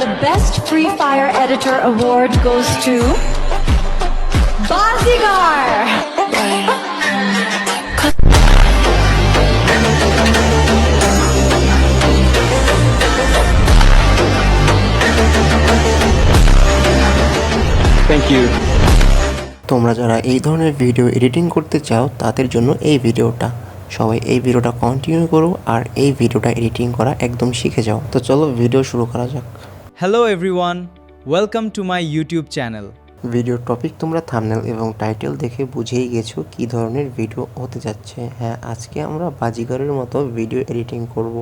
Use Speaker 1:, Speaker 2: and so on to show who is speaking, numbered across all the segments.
Speaker 1: the best Free Fire Editor award goes to Bazigar!
Speaker 2: Thank you.
Speaker 3: তোমরা যারা এই ধরনের ভিডিও এডিটিং করতে চাও তাদের জন্য এই ভিডিওটা। সবাই এই ভিডিওটা কন্টিনিউ করো আর এই ভিডিওটা এডিটিং করা একদম শিখে যাও। তো চলো ভিডিও শুরু করা যাক।
Speaker 4: Hello everyone, welcome to my YouTube channel.
Speaker 3: ভিডিওর টপিক তোমরা থাম্বনেল এবং টাইটেল দেখে বুঝেই গেছো কী ধরনের ভিডিও হতে যাচ্ছে। হ্যাঁ, আজকে আমরা বাজিগরের মতো ভিডিও এডিটিং করব।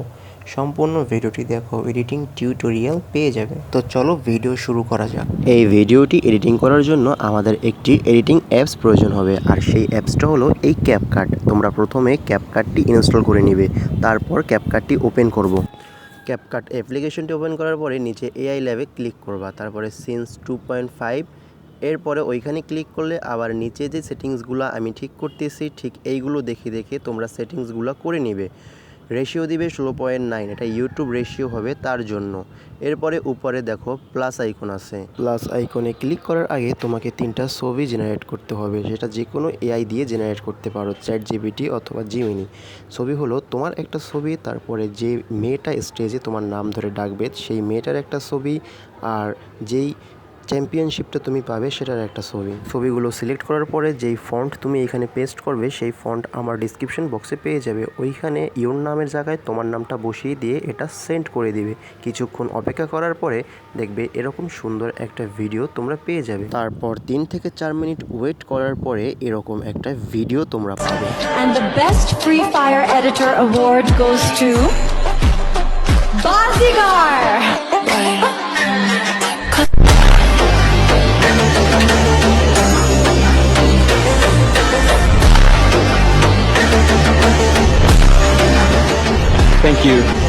Speaker 3: সম্পূর্ণ ভিডিওটি দেখো, এডিটিং টিউটোরিয়াল পেয়ে যাবে। তো চলো ভিডিও শুরু করা যাক। এই ভিডিওটি এডিটিং করার জন্য আমাদের একটি এডিটিং অ্যাপস প্রয়োজন হবে, আর সেই অ্যাপসটা হলো এই ক্যাপকাট। তোমরা প্রথমে ক্যাপকাটটি ইনস্টল করে নিবে, তারপর ক্যাপকাটটি ওপেন করব। ক্যাপকাট অ্যাপ্লিকেশনটি ওপেন করার পরে নিচে এআই ল্যাবে ক্লিক করবা, তারপরে সিন্স 2.5 এরপরে ওইখানে ক্লিক করলে আবার নিচে যে সেটিংসগুলো আমি ঠিক করতেছি ঠিক এইগুলো দেখে দেখে তোমরা সেটিংসগুলো করে নিবে। রেশিও দিবে 16.9, এটা ইউটিউব রেশিও হবে তার জন্য। এরপরে উপরে দেখো প্লাস আইকন আছে, প্লাস আইকনে ক্লিক করার আগে তোমাকে 3টা ছবি জেনারেট করতে হবে। সেটা যে কোনো এআই দিয়ে জেনারেট করতে পারো, ChatGPT অথবা জিমিনি। ছবি হলো তোমার একটা ছবি, তারপরে যে মেয়েটা স্টেজে তোমার নাম ধরে ডাকবে সেই মেয়েটার একটা ছবি, আর যেই চ্যাম্পিয়নশিপটা তুমি পাবে সেটার একটা ছবি। ছবিগুলো সিলেক্ট করার পরে যেই ফন্ট তুমি এখানে পেস্ট করবে সেই ফন্ট আমার ডিসক্রিপশন বক্সে পেয়ে যাবে। ওইখানে ইওর নামের জায়গায় তোমার নামটা বসিয়ে দিয়ে এটা সেন্ড করে দিবে। কিছুক্ষণ অপেক্ষা করার পরে দেখবে এরকম সুন্দর একটা ভিডিও তোমরা পেয়ে যাবে। তারপর 3 থেকে 4 মিনিট ওয়েট করার পরে এরকম একটা ভিডিও তোমরা পাবে।
Speaker 1: And the best Free Fire Editor award goes to Bazigar!
Speaker 2: Thank you.